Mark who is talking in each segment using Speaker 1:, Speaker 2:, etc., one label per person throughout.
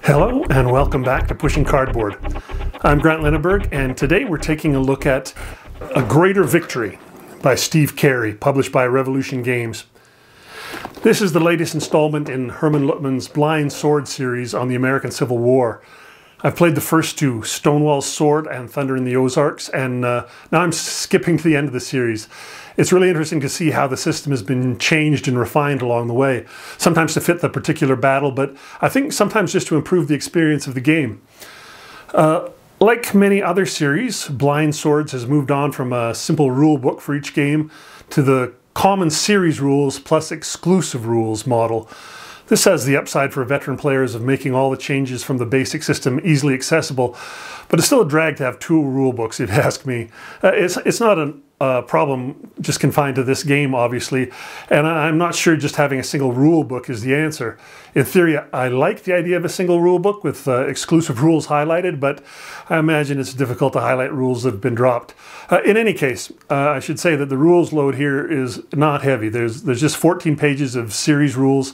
Speaker 1: Hello and welcome back to Pushing Cardboard. I'm Grant Linneberg, and today we're taking a look at A Greater Victory by Steve Carey, published by Revolution Games. This is the latest installment in Herman Luttmann's Blind Sword series on the American Civil War. I've played the first two, Stonewall's Sword and Thunder in the Ozarks, and now I'm skipping to the end of the series. It's really interesting to see how the system has been changed and refined along the way, sometimes to fit the particular battle, but I think sometimes just to improve the experience of the game. Like many other series, Blind Swords has moved on from a simple rule book for each game to the common series rules plus exclusive rules model. This has the upside for veteran players of making all the changes from the basic system easily accessible, but it's still a drag to have two rule books, if you ask me. It's not a problem just confined to this game, obviously, and I'm not sure just having a single rule book is the answer. In theory, I like the idea of a single rule book with exclusive rules highlighted, but I imagine it's difficult to highlight rules that have been dropped. In any case, I should say that the rules load here is not heavy. There's just 14 pages of series rules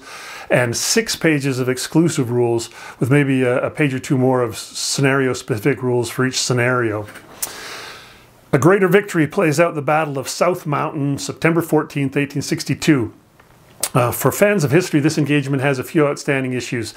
Speaker 1: and 6 pages of exclusive rules, with maybe a page or two more of scenario-specific rules for each scenario. A Greater Victory plays out the Battle of South Mountain, September 14th, 1862. For fans of history, this engagement has a few outstanding issues.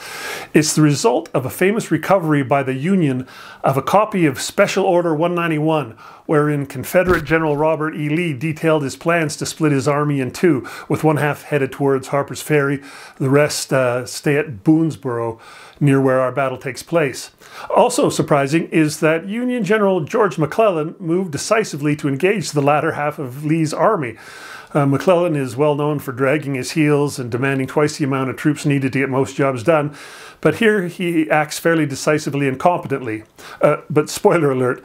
Speaker 1: It's the result of a famous recovery by the Union of a copy of Special Order 191, wherein Confederate General Robert E. Lee detailed his plans to split his army in two, with one half headed towards Harper's Ferry, the rest stay at Boonesboro, near where our battle takes place. Also surprising is that Union General George McClellan moved decisively to engage the latter half of Lee's army. McClellan is well known for dragging his heels and demanding twice the amount of troops needed to get most jobs done, but here he acts fairly decisively and competently. But spoiler alert,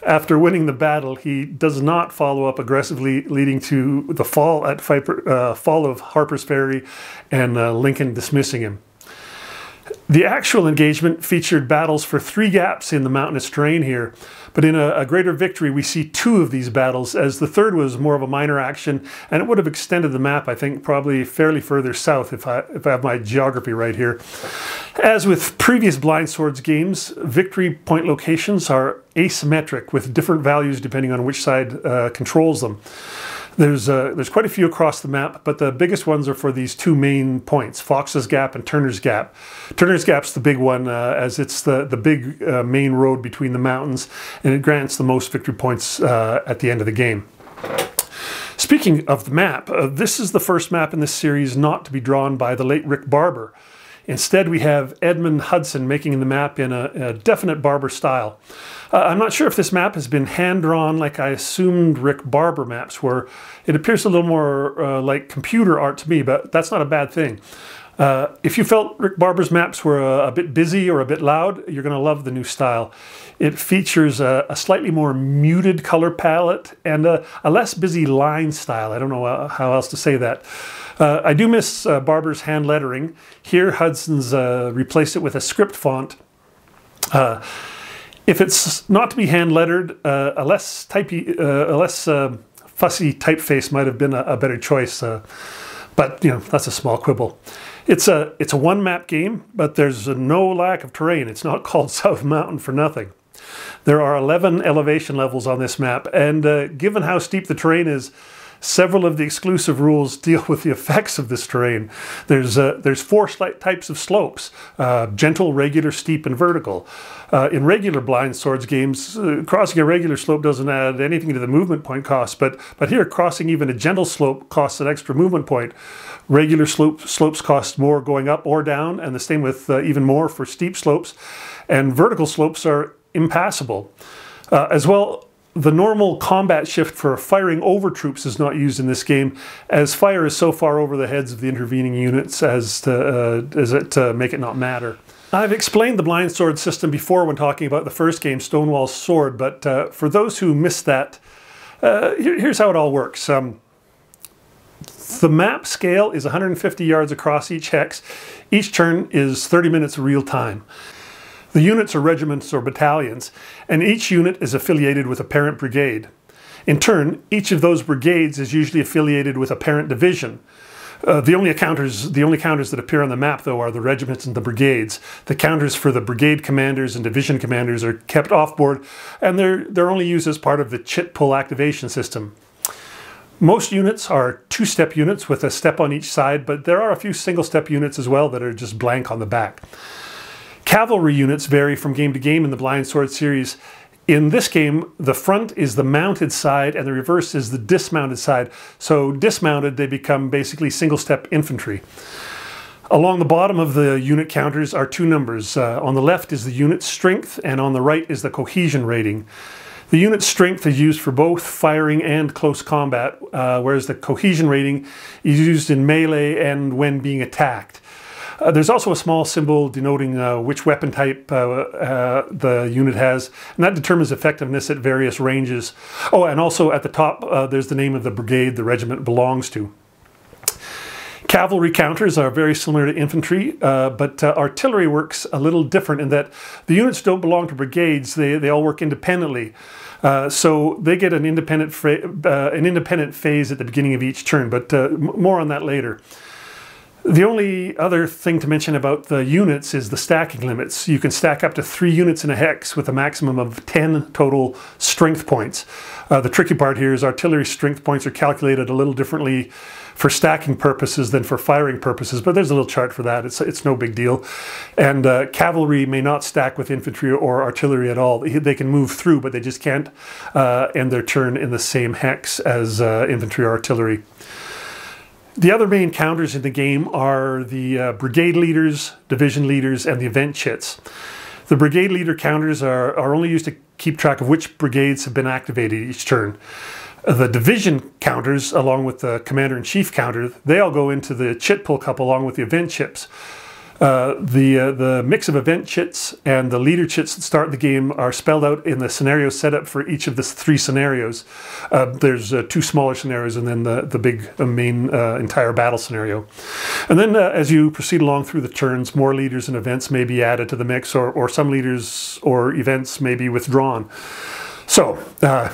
Speaker 1: after winning the battle, he does not follow up aggressively, leading to the fall of Harper's Ferry and Lincoln dismissing him. The actual engagement featured battles for 3 gaps in the mountainous terrain here, but in a Greater Victory we see 2 of these battles, as the third was more of a minor action, and it would have extended the map, I think, probably fairly further south if I have my geography right here. As with previous Blind Swords games, victory point locations are asymmetric, with different values depending on which side controls them. There's quite a few across the map, but the biggest ones are for these 2 main points, Fox's Gap and Turner's Gap. Turner's Gap's the big one, as it's the big main road between the mountains, and it grants the most victory points at the end of the game. Speaking of the map, this is the first map in this series not to be drawn by the late Rick Barber. Instead, we have Edmund Hudson making the map in a definite Barber style. I'm not sure if this map has been hand-drawn like I assumed Rick Barber maps were. It appears a little more like computer art to me, but that's not a bad thing. If you felt Rick Barber's maps were a bit busy or a bit loud, you're going to love the new style. It features a slightly more muted color palette and a less busy line style. I don't know how else to say that. I do miss Barber's hand lettering. Here, Hudson's replaced it with a script font. If it's not to be hand lettered, a less fussy typeface might have been a better choice. But you know, that's a small quibble. It's a one map game, but there's no lack of terrain. It's not called South Mountain for nothing. There are 11 elevation levels on this map, and given how steep the terrain is, several of the exclusive rules deal with the effects of this terrain. There's 4 types of slopes: gentle, regular, steep, and vertical. In regular Blind Swords games, crossing a regular slope doesn't add anything to the movement point cost, but here crossing even a gentle slope costs an extra movement point. Regular slopes cost more going up or down, and the same with even more for steep slopes, and vertical slopes are impassable. As well, the normal combat shift for firing over troops is not used in this game, as fire is so far over the heads of the intervening units as to make it not matter. I've explained the Blind Sword system before when talking about the first game, Stonewall's Sword, but for those who missed that, here's how it all works. The map scale is 150 yards across each hex. Each turn is 30 minutes real time. The units are regiments or battalions, and each unit is affiliated with a parent brigade. In turn, each of those brigades is usually affiliated with a parent division. The only counters that appear on the map, though, are the regiments and the brigades. The counters for the brigade commanders and division commanders are kept off-board, and they're only used as part of the chit pull activation system. Most units are two-step units with a step on each side, but there are a few single-step units as well that are just blank on the back. Cavalry units vary from game to game in the Blind Sword series. In this game, the front is the mounted side and the reverse is the dismounted side. So dismounted, they become basically single-step infantry. Along the bottom of the unit counters are two numbers. On the left is the unit strength, and on the right is the cohesion rating. The unit strength is used for both firing and close combat, whereas the cohesion rating is used in melee and when being attacked. There's also a small symbol denoting which weapon type the unit has, and that determines effectiveness at various ranges. Oh, and also at the top there's the name of the brigade the regiment belongs to. Cavalry counters are very similar to infantry, but artillery works a little different in that the units don't belong to brigades, they all work independently. So they get an independent phase at the beginning of each turn, but more on that later. The only other thing to mention about the units is the stacking limits. You can stack up to 3 units in a hex with a maximum of 10 total strength points. The tricky part here is artillery strength points are calculated a little differently for stacking purposes than for firing purposes, but there's a little chart for that. It's no big deal. And cavalry may not stack with infantry or artillery at all. They can move through, but they just can't end their turn in the same hex as infantry or artillery. The other main counters in the game are the brigade leaders, division leaders, and the event chits. The brigade leader counters are only used to keep track of which brigades have been activated each turn. The division counters, along with the commander-in-chief counter, they all go into the chit pull cup along with the event chips. The mix of event chits and the leader chits that start the game are spelled out in the scenario setup for each of the 3 scenarios. There's 2 smaller scenarios and then the big main entire battle scenario. And then as you proceed along through the turns, more leaders and events may be added to the mix, or some leaders or events may be withdrawn. So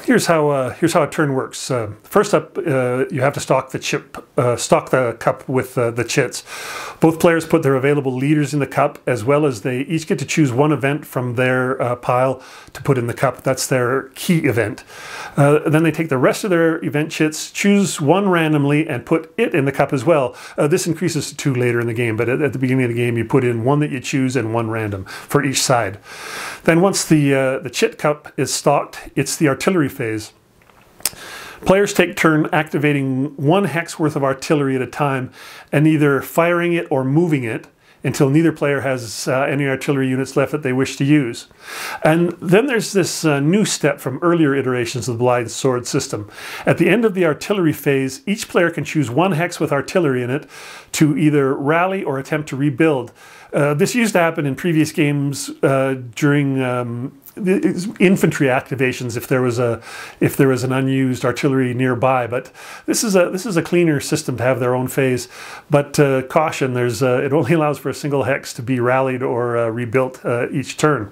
Speaker 1: here's how a turn works. First up, you have to stock the cup with the chits. Both players put their available leaders in the cup, as well as they each get to choose one event from their pile to put in the cup. That's their key event. Then they take the rest of their event chits, choose one randomly, and put it in the cup as well. This increases to 2 later in the game, but at the beginning of the game, you put in one that you choose and one random for each side. Then once the chit cup is stocked, it's the artillery phase. Players take turn activating 1 hex worth of artillery at a time and either firing it or moving it until neither player has any artillery units left that they wish to use. And then there's this new step from earlier iterations of the Blind Sword system. At the end of the artillery phase, each player can choose 1 hex with artillery in it to either rally or attempt to rebuild. This used to happen in previous games during infantry activations if there was an unused artillery nearby, but this is a cleaner system to have their own phase. But caution, it only allows for a single hex to be rallied or rebuilt each turn.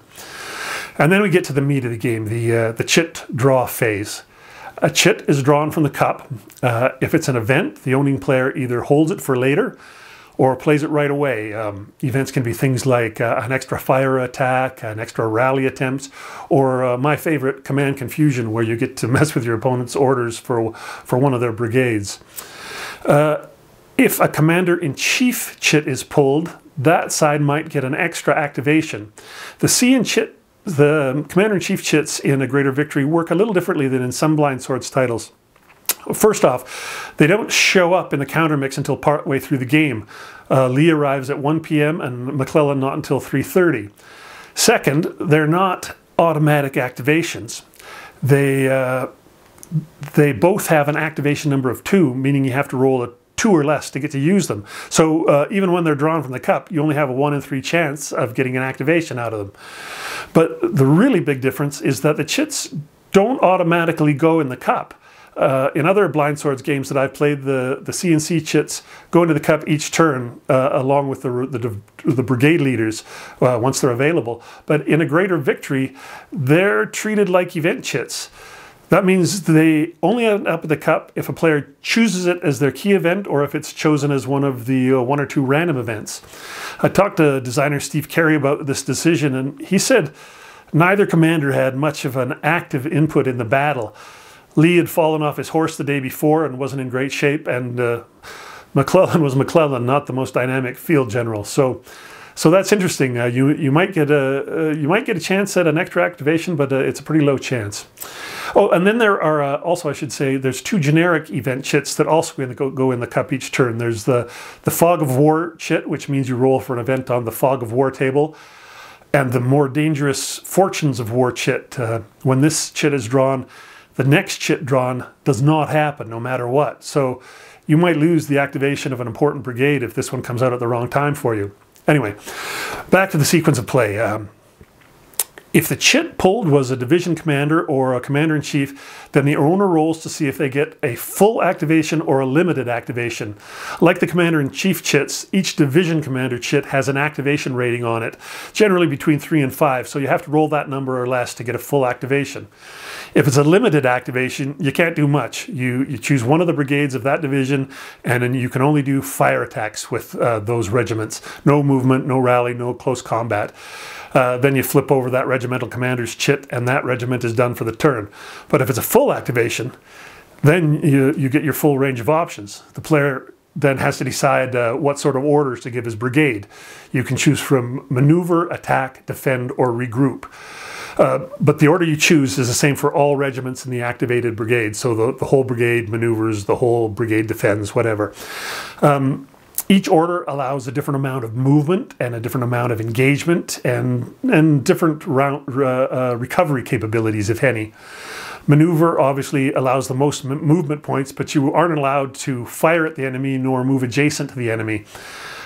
Speaker 1: And then we get to the meat of the game, the chit draw phase. A chit is drawn from the cup. If it's an event, the owning player either holds it for later or plays it right away. Events can be things like an extra fire attack, an extra rally attempt, or my favorite, command confusion, where you get to mess with your opponent's orders for one of their brigades. If a commander-in-chief chit is pulled, that side might get an extra activation. The commander-in-chief chits in A Greater Victory work a little differently than in some Blind Swords titles. First off, they don't show up in the counter mix until partway through the game. Lee arrives at 1 p.m. and McClellan not until 3:30. Second, they're not automatic activations. They both have an activation number of 2, meaning you have to roll a 2 or less to get to use them. So even when they're drawn from the cup, you only have a 1 in 3 chance of getting an activation out of them. But the really big difference is that the chits don't automatically go in the cup. In other Blind Swords games that I've played, the CNC chits go into the cup each turn along with the brigade leaders once they're available. But in A Greater Victory, they're treated like event chits. That means they only end up at the cup if a player chooses it as their key event or if it's chosen as one of the one or two random events. I talked to designer Steve Carey about this decision, and he said neither commander had much of an active input in the battle. Lee had fallen off his horse the day before and wasn't in great shape, and McClellan was McClellan, not the most dynamic field general. So that's interesting. You might get a chance at an extra activation, but it's a pretty low chance. Oh, and then there are also, I should say, there's two generic event chits that also go in the cup each turn. There's the Fog of War chit, which means you roll for an event on the Fog of War table, and the more dangerous Fortunes of War chit. When this chit is drawn, the next chit drawn does not happen, no matter what. So you might lose the activation of an important brigade if this one comes out at the wrong time for you. Anyway, back to the sequence of play. If the chit pulled was a division commander or a commander-in-chief, then the owner rolls to see if they get a full activation or a limited activation. Like the commander-in-chief chits, each division commander chit has an activation rating on it, generally between 3 and 5, so you have to roll that number or less to get a full activation. If it's a limited activation, you can't do much. You choose one of the brigades of that division, and then you can only do fire attacks with those regiments. No movement, no rally, no close combat. Then you flip over that regimental commander's chit, and that regiment is done for the turn. But if it's a full activation, then you get your full range of options. The player then has to decide what sort of orders to give his brigade. You can choose from maneuver, attack, defend, or regroup. But the order you choose is the same for all regiments in the activated brigade. So the whole brigade maneuvers, the whole brigade defends, whatever. Each order allows a different amount of movement and a different amount of engagement and different recovery capabilities, if any. Maneuver obviously allows the most movement points, but you aren't allowed to fire at the enemy nor move adjacent to the enemy.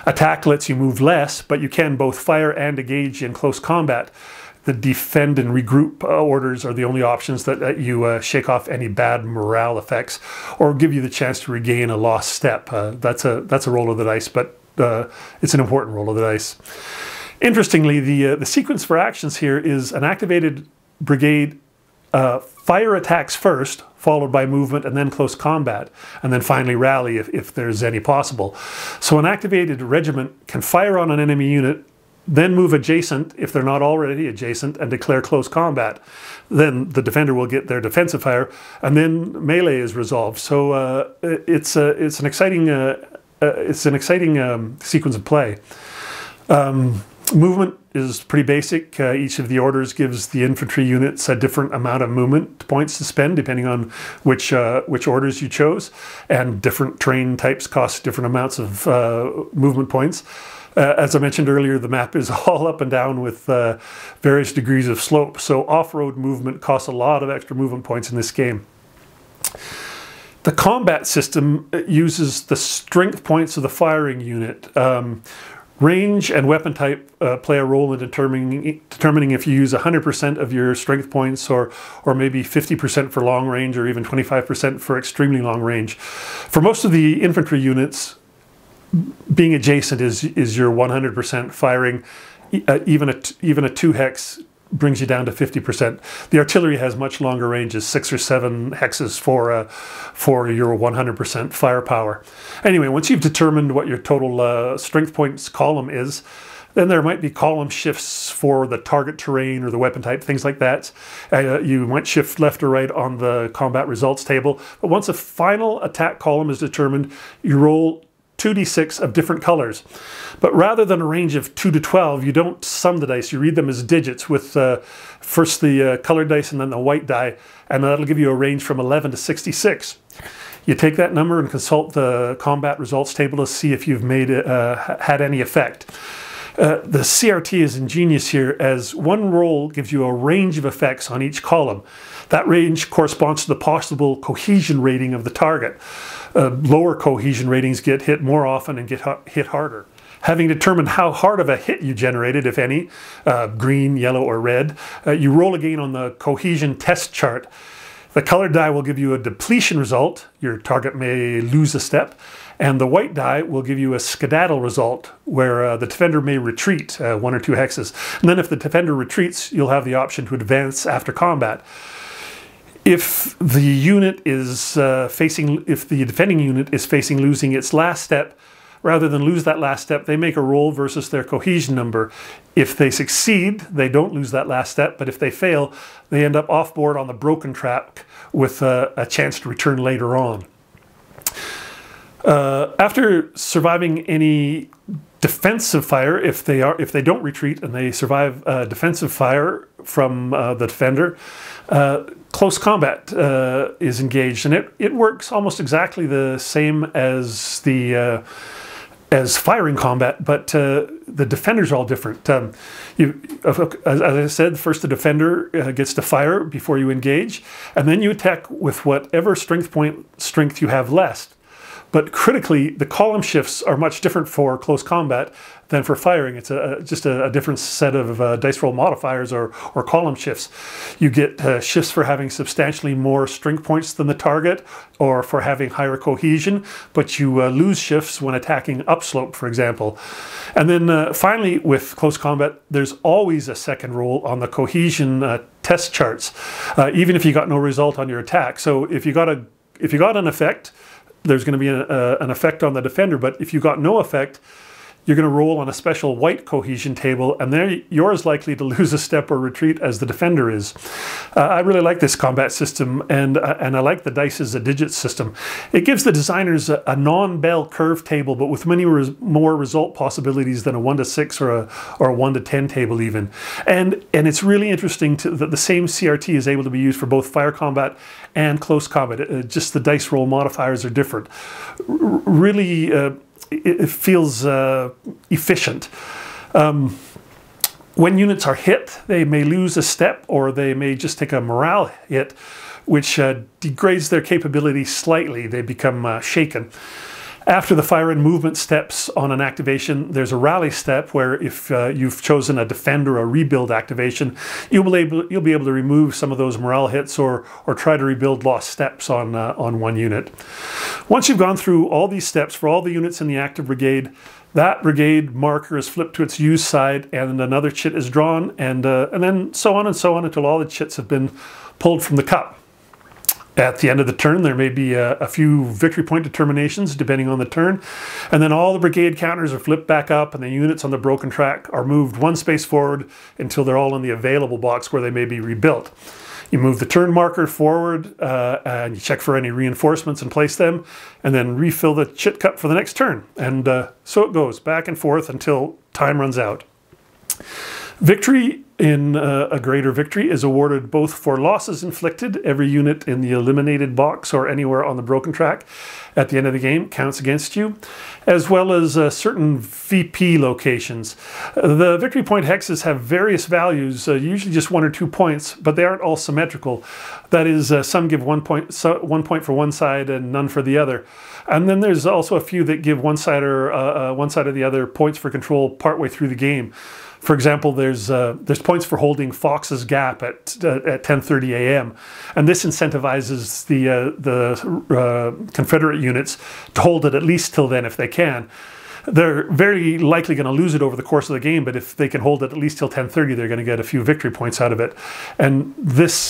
Speaker 1: Attack lets you move less, but you can both fire and engage in close combat. The defend and regroup orders are the only options that you shake off any bad morale effects or give you the chance to regain a lost step. That's a roll of the dice, but it's an important roll of the dice. Interestingly, the sequence for actions here is an activated brigade fire attacks first, followed by movement and then close combat, and then finally rally if there's any possible. So an activated regiment can fire on an enemy unit, then move adjacent if they're not already adjacent and declare close combat. Then the defender will get their defensive fire, and then melee is resolved. So it's an exciting sequence of play. Movement is pretty basic. Each of the orders gives the infantry units a different amount of movement points to spend depending on which orders you chose, and different terrain types cost different amounts of movement points. As I mentioned earlier, the map is all up and down with various degrees of slope, so off-road movement costs a lot of extra movement points in this game. The combat system uses the strength points of the firing unit. Range and weapon type play a role in determining if you use 100% of your strength points or maybe 50% for long range or even 25% for extremely long range. For most of the infantry units, being adjacent is your 100% firing. Even a 2 hex brings you down to 50%. The artillery has much longer ranges, 6 or 7 hexes for your 100% firepower. Anyway, once you've determined what your total strength points column is, then there might be column shifts for the target terrain or the weapon type, things like that. You might shift left or right on the combat results table. But once a final attack column is determined, you roll 2d6 of different colors. But rather than a range of 2 to 12, you don't sum the dice. You read them as digits with first the colored dice and then the white die, and that'll give you a range from 11 to 66. You take that number and consult the combat results table to see if you've had any effect. The CRT is ingenious here, as one roll gives you a range of effects on each column. That range corresponds to the possible cohesion rating of the target. Lower cohesion ratings get hit more often and get hit harder. Having determined how hard of a hit you generated, if any, green, yellow, or red, you roll again on the cohesion test chart. The colored die will give you a depletion result. Your target may lose a step. And the white die will give you a skedaddle result, where the defender may retreat 1 or 2 hexes. And then if the defender retreats, you'll have the option to advance after combat. If the unit is if the defending unit is facing losing its last step, rather than lose that last step, they make a roll versus their cohesion number. If they succeed, they don't lose that last step, but if they fail, they end up off board on the broken track with a chance to return later on. After surviving any defensive fire, if they don't retreat and they survive defensive fire from the defender, close combat is engaged, and it works almost exactly the same as the as firing combat, but the defenders are all different. As I said, first the defender gets to fire before you engage, and then you attack with whatever strength you have left. But critically, the column shifts are much different for close combat than for firing. It's just a different set of dice roll modifiers or column shifts. You get shifts for having substantially more strength points than the target, or for having higher cohesion, but you lose shifts when attacking upslope, for example. And then finally, with close combat, there's always a second roll on the cohesion test charts, even if you got no result on your attack. So if you got an effect, there's going to be an effect on the defender, but if you got no effect, you're going to roll on a special white cohesion table, and there you're as likely to lose a step or retreat as the defender is. I really like this combat system, and I like the dice as a digit system. It gives the designers a non-bell curve table, but with many more result possibilities than a 1 to 6 or a 1 to 10 table even. And it's really interesting that the same CRT is able to be used for both fire combat and close combat. Just the dice roll modifiers are different. Really. It feels efficient. When units are hit, they may lose a step, or they may just take a morale hit, which degrades their capability slightly. They become shaken. After the fire and movement steps on an activation, there's a rally step where if you've chosen a defend or a rebuild activation, you'll be able to remove some of those morale hits or try to rebuild lost steps on one unit. Once you've gone through all these steps for all the units in the active brigade, that brigade marker is flipped to its used side and another chit is drawn, and then so on until all the chits have been pulled from the cup. At the end of the turn, there may be a few victory point determinations depending on the turn, and then all the brigade counters are flipped back up and the units on the broken track are moved one space forward until they're all in the available box where they may be rebuilt. You move the turn marker forward and you check for any reinforcements and place them, and then refill the chit cup for the next turn. And so it goes back and forth until time runs out. Victory in a greater victory is awarded both for losses inflicted. Every unit in the eliminated box or anywhere on the broken track at the end of the game counts against you, as well as certain VP locations. The victory point hexes have various values, usually just 1 or 2 points, but they aren't all symmetrical. That is, some give 1 point for one side and none for the other. And then there's also a few that give one side or the other points for control partway through the game. For example, there's points for holding Fox's Gap at 10:30 a.m. and this incentivizes the Confederate units to hold it at least till then if they can. They're very likely going to lose it over the course of the game, but if they can hold it at least till 10:30, they're going to get a few victory points out of it. And this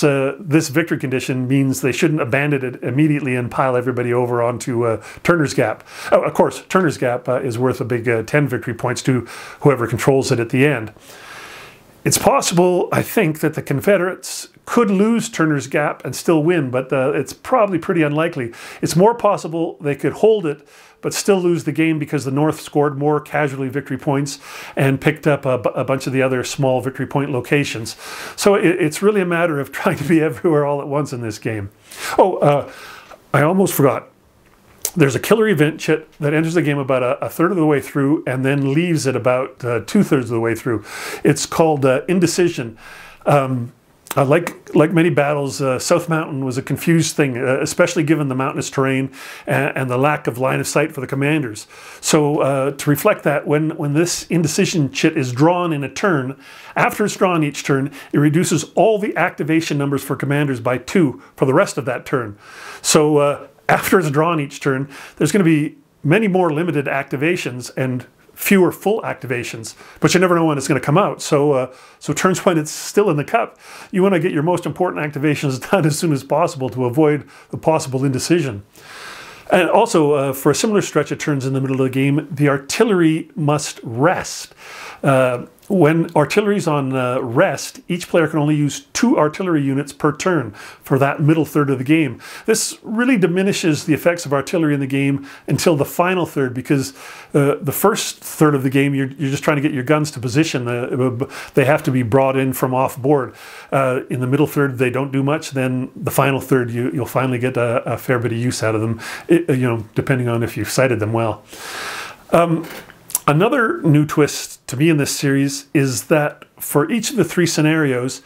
Speaker 1: victory condition means they shouldn't abandon it immediately and pile everybody over onto Turner's Gap. Oh, of course, Turner's Gap is worth a big 10 victory points to whoever controls it at the end. It's possible, I think, that the Confederates could lose Turner's Gap and still win, but it's probably pretty unlikely. It's more possible they could hold it but still lose the game because the North scored more casualty victory points and picked up a bunch of the other small victory point locations. So it's really a matter of trying to be everywhere all at once in this game. Oh, I almost forgot. There's a killer event chit that enters the game about a third of the way through and then leaves it about 2/3 of the way through. It's called Indecision. Like many battles, South Mountain was a confused thing, especially given the mountainous terrain and the lack of line of sight for the commanders. So to reflect that, when this indecision chit is drawn in a turn, after it's drawn each turn, it reduces all the activation numbers for commanders by 2 for the rest of that turn. So after it's drawn each turn, there's going to be many more limited activations, and fewer full activations, but you never know when it's going to come out. So turns when it's still in the cup, you want to get your most important activations done as soon as possible to avoid the possible indecision. And also, for a similar stretch of turns in the middle of the game, the artillery must rest. When artillery's on rest, each player can only use 2 artillery units per turn for that middle third of the game. This really diminishes the effects of artillery in the game until the final third, because the first third of the game, you're just trying to get your guns to position. They have to be brought in from off board. In the middle third, they don't do much. Then the final third, you'll finally get a fair bit of use out of them, depending on if you've sighted them well. Another new twist to me in this series is that for each of the 3 scenarios,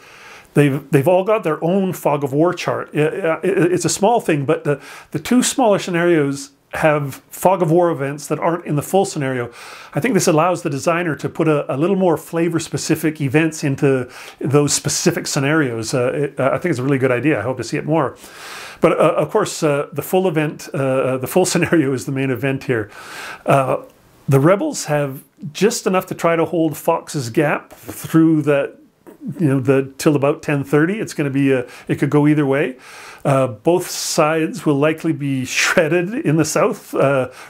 Speaker 1: they've all got their own fog of war chart. It's a small thing, but the 2 smaller scenarios have fog of war events that aren't in the full scenario. I think this allows the designer to put a little more flavor-specific events into those specific scenarios. I think it's a really good idea. I hope to see it more. But of course, the full event, the full scenario is the main event here. The rebels have just enough to try to hold Fox's Gap through that, till about 10:30. It's going to be it could go either way. Both sides will likely be shredded in the south,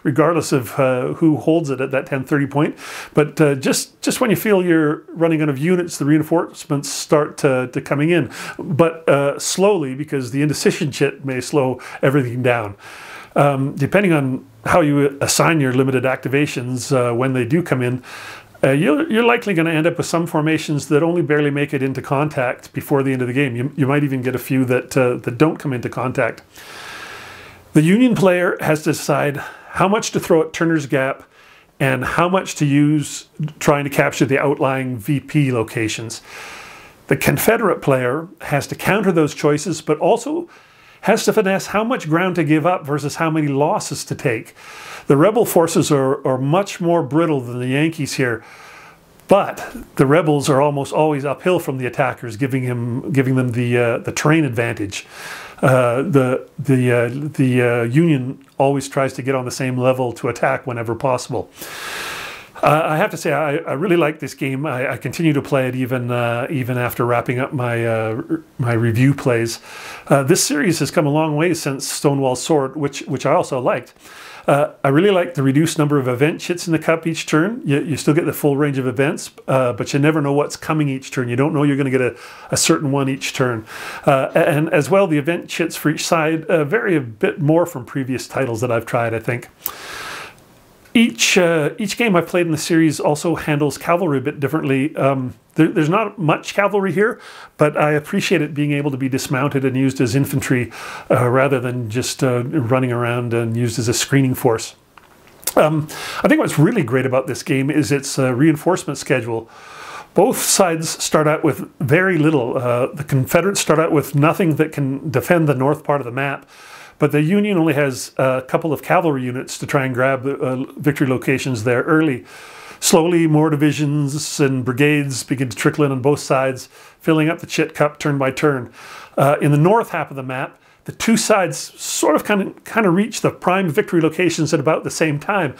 Speaker 1: regardless of who holds it at that 10:30 point. But just when you feel you're running out of units, the reinforcements start to coming in, but slowly, because the indecision chit may slow everything down. Depending on how you assign your limited activations when they do come in, you're likely going to end up with some formations that only barely make it into contact before the end of the game. You might even get a few that don't come into contact. The Union player has to decide how much to throw at Turner's Gap and how much to use trying to capture the outlying VP locations. The Confederate player has to counter those choices, but also has to finesse how much ground to give up versus how many losses to take. The rebel forces are much more brittle than the Yankees here, but the rebels are almost always uphill from the attackers, giving them the terrain advantage. The Union always tries to get on the same level to attack whenever possible. I have to say, I really like this game. I continue to play it even after wrapping up my review plays. This series has come a long way since Stonewall Sword, which I also liked. I really like the reduced number of event chits in the cup each turn. You still get the full range of events, but you never know what's coming each turn. You don't know you're going to get a certain one each turn. And as well, the event chits for each side vary a bit more from previous titles that I've tried, I think. Each game I've played in the series also handles cavalry a bit differently. There's not much cavalry here, but I appreciate it being able to be dismounted and used as infantry rather than just running around and used as a screening force. I think what's really great about this game is its reinforcement schedule. Both sides start out with very little. The Confederates start out with nothing that can defend the north part of the map. But the Union only has a couple of cavalry units to try and grab victory locations there early. Slowly, more divisions and brigades begin to trickle in on both sides, filling up the chit cup turn by turn. In the north half of the map, the 2 sides sort of kind of reach the prime victory locations at about the same time.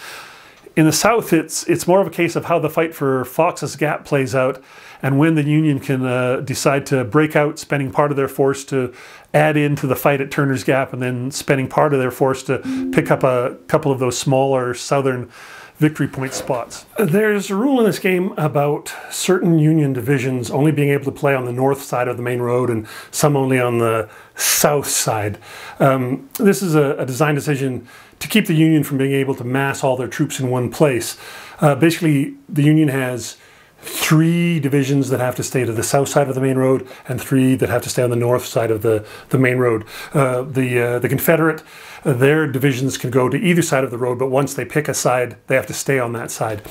Speaker 1: In the south, it's more of a case of how the fight for Fox's Gap plays out, and when the Union can decide to break out, spending part of their force to add into the fight at Turner's Gap, and then spending part of their force to pick up a couple of those smaller southern victory point spots. There's a rule in this game about certain Union divisions only being able to play on the north side of the main road and some only on the south side. This is a design decision to keep the Union from being able to mass all their troops in one place. Basically, the Union has 3 divisions that have to stay to the south side of the main road and 3 that have to stay on the north side of the main road. The Confederate, their divisions can go to either side of the road, but once they pick a side, they have to stay on that side.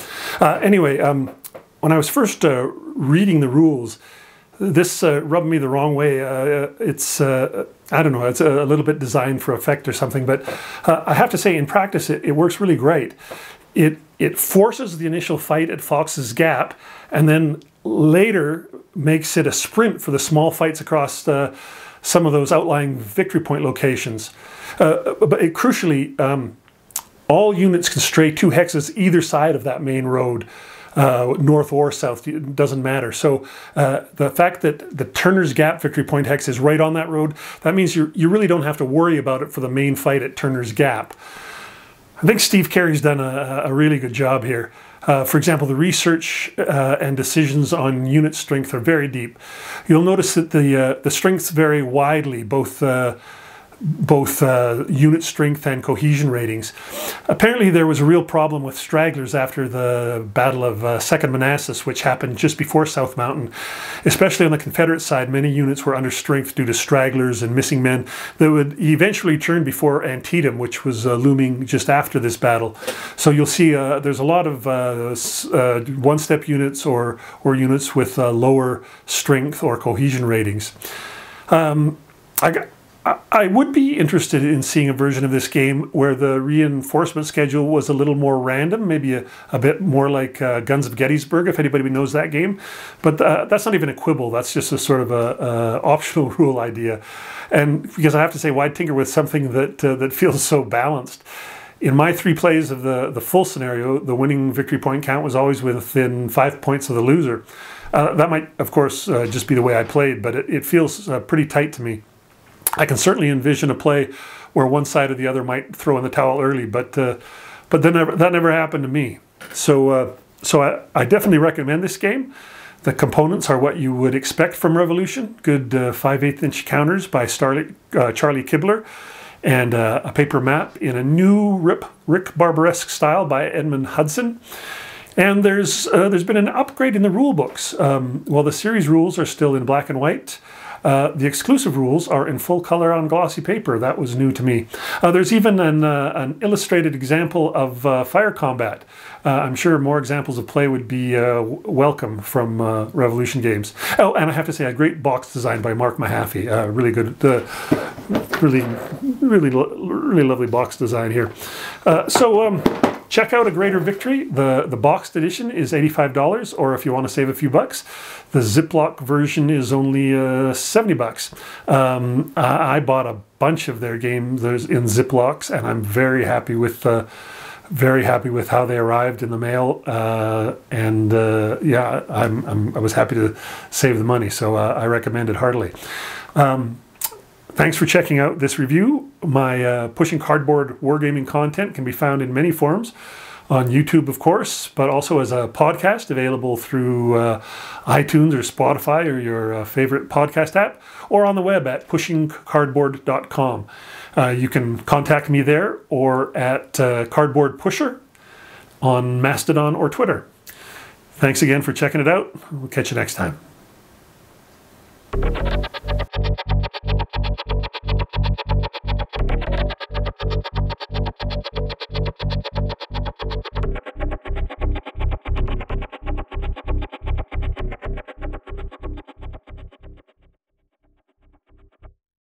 Speaker 1: Anyway, when I was first reading the rules, this rubbed me the wrong way. I don't know, it's a little bit designed for effect or something, but I have to say in practice it works really great. It forces the initial fight at Fox's Gap and then later makes it a sprint for the small fights across some of those outlying victory point locations. But crucially, all units can stray 2 hexes either side of that main road, north or south, it doesn't matter. So the fact that the Turner's Gap victory point hex is right on that road, that means you really don't have to worry about it for the main fight at Turner's Gap. I think Steve Carey's done a really good job here. For example, the research and decisions on unit strength are very deep. You'll notice that the strengths vary widely, both unit strength and cohesion ratings. Apparently there was a real problem with stragglers after the Battle of Second Manassas, which happened just before South Mountain. Especially on the Confederate side, many units were under strength due to stragglers and missing men that would eventually turn before Antietam, which was looming just after this battle. So you'll see there's a lot of one-step units or units with lower strength or cohesion ratings. I would be interested in seeing a version of this game where the reinforcement schedule was a little more random, maybe a bit more like Guns of Gettysburg, if anybody knows that game. But that's not even a quibble, that's just a sort of a optional rule idea. And because I have to say, why tinker with something that feels so balanced? In my 3 plays of the full scenario, the winning victory point count was always within 5 points of the loser. That might, of course, just be the way I played, but it feels pretty tight to me. I can certainly envision a play where one side or the other might throw in the towel early, but then that never happened to me. So I definitely recommend this game. The components are what you would expect from Revolution. Good 5/8" counters by Charlie Kibler, and a paper map in a new Rick Barberesque style by Edmund Hudson. And there's been an upgrade in the rule books. While the series rules are still in black and white, the exclusive rules are in full color on glossy paper. That was new to me. There's even an illustrated example of fire combat. I'm sure more examples of play would be welcome from Revolution Games. Oh, and I have to say, a great box design by Mark Mahaffey. Really good, really lovely box design here. Check out A Greater Victory. The boxed edition is $85, or if you want to save a few bucks, the Ziploc version is only $70. I bought a bunch of their games in Ziplocs, and I'm very happy with how they arrived in the mail. Yeah, I was happy to save the money, so I recommend it heartily. Thanks for checking out this review. My Pushing Cardboard wargaming content can be found in many forms. On YouTube, of course, but also as a podcast available through iTunes or Spotify or your favorite podcast app, or on the web at pushingcardboard.com. You can contact me there or at Cardboard Pusher on Mastodon or Twitter. Thanks again for checking it out. We'll catch you next time.